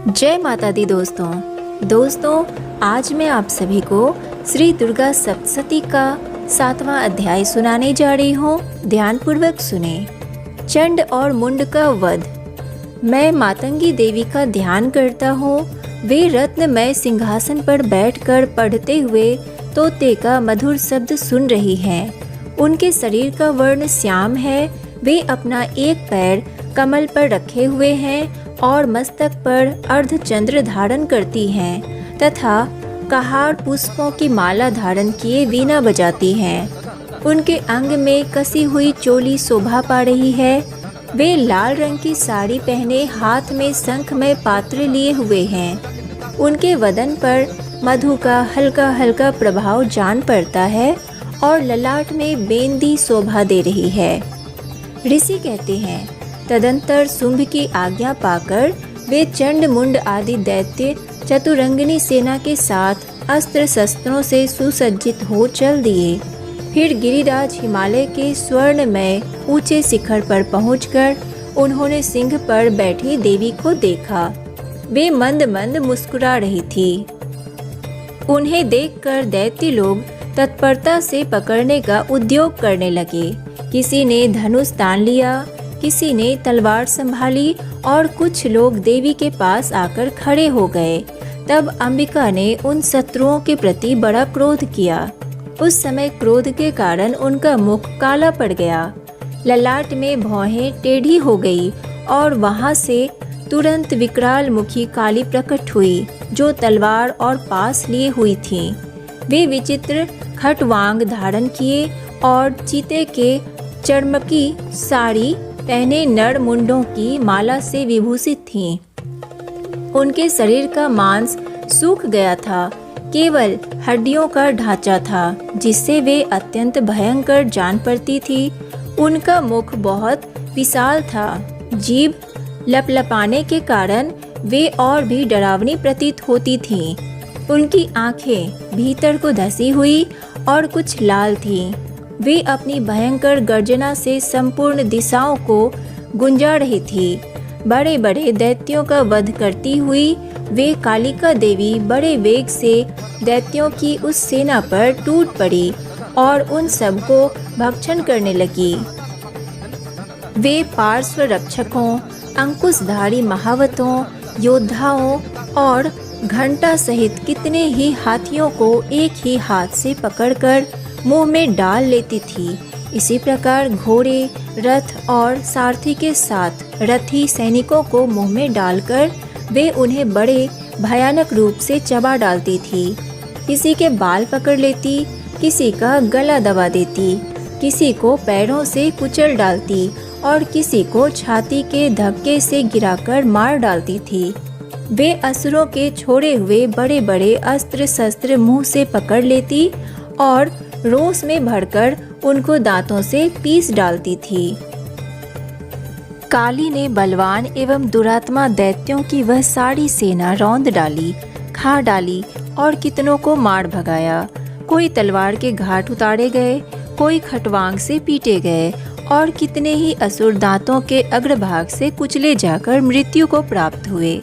जय माता दी दोस्तों, आज मैं आप सभी को श्री दुर्गा सप्तशती का 7वां अध्याय सुनाने जा रही हूँ। ध्यानपूर्वक सुने। चंड और मुंड का वध। मैं मातंगी देवी का ध्यान करता हूँ। वे रत्नमय सिंहासन पर बैठकर पढ़ते हुए तोते का मधुर शब्द सुन रही हैं। उनके शरीर का वर्ण श्याम है। वे अपना एक पैर कमल पर रखे हुए हैं और मस्तक पर अर्धचंद्र धारण करती हैं तथा कहार पुष्पों की माला धारण किए वीणा बजाती हैं। उनके अंग में कसी हुई चोली शोभा पा रही है। वे लाल रंग की साड़ी पहने हाथ में शंखमय पात्र लिए हुए हैं। उनके वदन पर मधु का हल्का हल्का प्रभाव जान पड़ता है और ललाट में बेंदी शोभा दे रही है। ऋषि कहते हैं, तदंतर शुंभ की आज्ञा पाकर वे चंड मुंड आदि दैत्य चतुरंगिनी सेना के साथ अस्त्र शस्त्रों से सुसज्जित हो चल दिए। फिर गिरिराज हिमालय के स्वर्णमय ऊंचे शिखर पर पहुंचकर उन्होंने सिंह पर बैठी देवी को देखा। वे मंद मंद मुस्कुरा रही थी। उन्हें देखकर दैत्य लोग तत्परता से पकड़ने का उद्योग करने लगे। किसी ने धनुष तान लिया, किसी ने तलवार संभाली और कुछ लोग देवी के पास आकर खड़े हो गए। तब अंबिका ने उन शत्रुओं के प्रति बड़ा क्रोध किया। उस समय क्रोध के कारण उनका मुख काला पड़ गया, ललाट में भौहें टेढ़ी हो गई और वहां से तुरंत विकराल मुखी काली प्रकट हुई, जो तलवार और पास लिए हुई थी। वे विचित्र खटवांग धारण किए और चीते के चर्मकी साड़ी पहने नर मुंडों की माला से विभूषित थीं। उनके शरीर का मांस सूख गया था, केवल हड्डियों का ढांचा था, जिससे वे अत्यंत भयंकर जान पड़ती थी। उनका मुख बहुत विशाल था। जीभ लपलपाने के कारण वे और भी डरावनी प्रतीत होती थीं। उनकी आंखें भीतर को धसी हुई और कुछ लाल थीं। वे अपनी भयंकर गर्जना से संपूर्ण दिशाओं को गुंजा रही थी। बड़े बड़े दैत्यों का वध करती हुई वे कालिका देवी बड़े वेग से दैत्यों की उस सेना पर टूट पड़ी और उन सबको भक्षण करने लगी। वे पार्श्व रक्षकों, अंकुशधारी महावतों, योद्धाओं और घंटा सहित कितने ही हाथियों को एक ही हाथ से पकड़कर मुंह में डाल लेती थी। इसी प्रकार घोड़े, रथ और सारथी के साथ रथी सैनिकों को मुंह में डालकर वे उन्हें बड़े भयानक रूप से चबा डालती थी। किसी के बाल पकड़ लेती, किसी का गला दबा देती, किसी को पैरों से कुचल डालती और किसी को छाती के धक्के से गिराकर मार डालती थी। वे असुरों के छोड़े हुए बड़े बड़े अस्त्र शस्त्र मुंह से पकड़ लेती और रोष में भरकर उनको दांतों से पीस डालती थी। काली ने बलवान एवं दुरात्मा दैत्यों की वह सारी सेना रौंद डाली, खा डाली और कितनों को मार भगाया। कोई तलवार के घाट उतारे गए, कोई खटवांग से पीटे गए और कितने ही असुर दांतों के अग्रभाग से कुचले जाकर मृत्यु को प्राप्त हुए।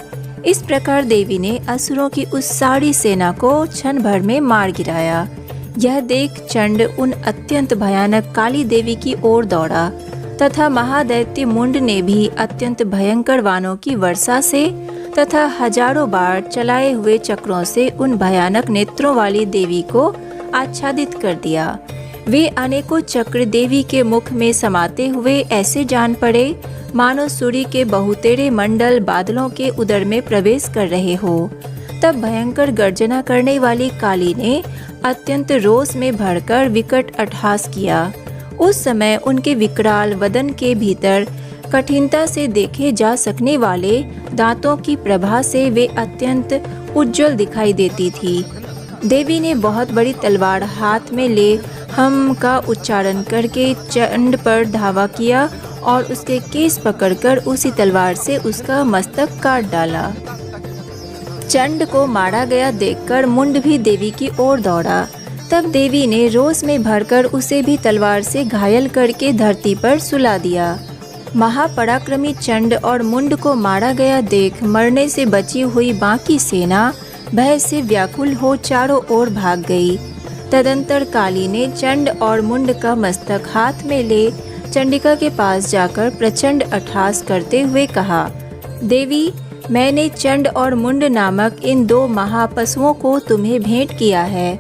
इस प्रकार देवी ने असुरों की उस सारी सेना को क्षण भर में मार गिराया। यह देख चंड उन अत्यंत भयानक काली देवी की ओर दौड़ा तथा महादैत्य मुंड ने भी अत्यंत भयंकर वाणों की वर्षा से तथा हजारों बार चलाए हुए चक्रों से उन भयानक नेत्रों वाली देवी को आच्छादित कर दिया। वे अनेकों चक्र देवी के मुख में समाते हुए ऐसे जान पड़े मानो सूर्य के बहुतेरे मंडल बादलों के उदर में प्रवेश कर रहे हो। तब भयंकर गर्जना करने वाली काली ने अत्यंत रोष में भरकर विकट अट्टहास किया। उस समय उनके विकराल वदन के भीतर कठिनता से देखे जा सकने वाले दांतों की प्रभा से वे अत्यंत उज्जवल दिखाई देती थी। देवी ने बहुत बड़ी तलवार हाथ में ले हम का उच्चारण करके चंड पर धावा किया और उसके केस पकड़कर उसी तलवार से उसका मस्तक काट डाला। चंड को मारा गया देखकर मुंड भी देवी की ओर दौड़ा। तब देवी ने रोष में भरकर उसे भी तलवार से घायल करके धरती पर सुला दिया। महापराक्रमी चंड और मुंड को मारा गया देख मरने से बची हुई बाकी सेना भय से व्याकुल हो चारों ओर भाग गई। तदंतर काली ने चंड और मुंड का मस्तक हाथ में ले चंडिका के पास जाकर प्रचंड अट्टहास करते हुए कहा, देवी, मैंने चंड और मुंड नामक इन 2 महापशुओं को तुम्हें भेंट किया है।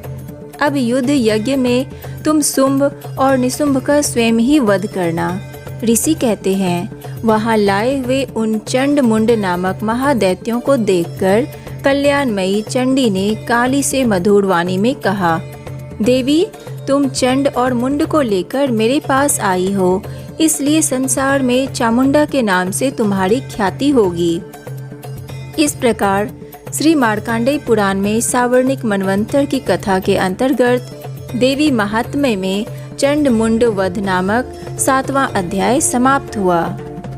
अब युद्ध यज्ञ में तुम शुंभ और निशुंभ का स्वयं ही वध करना। ऋषि कहते हैं, वहां लाए हुए उन चंड मुंड नामक महादैत्यों को देखकर कल्याणमयी चंडी ने काली से मधुर वाणी में कहा, देवी, तुम चंड और मुंड को लेकर मेरे पास आई हो, इसलिए संसार में चामुंडा के नाम से तुम्हारी ख्याति होगी। इस प्रकार श्री मार्कंडेय पुराण में सावर्णिक मनवंतर की कथा के अंतर्गत देवी महात्म्य में चंड मुंड वध नामक 7वां अध्याय समाप्त हुआ।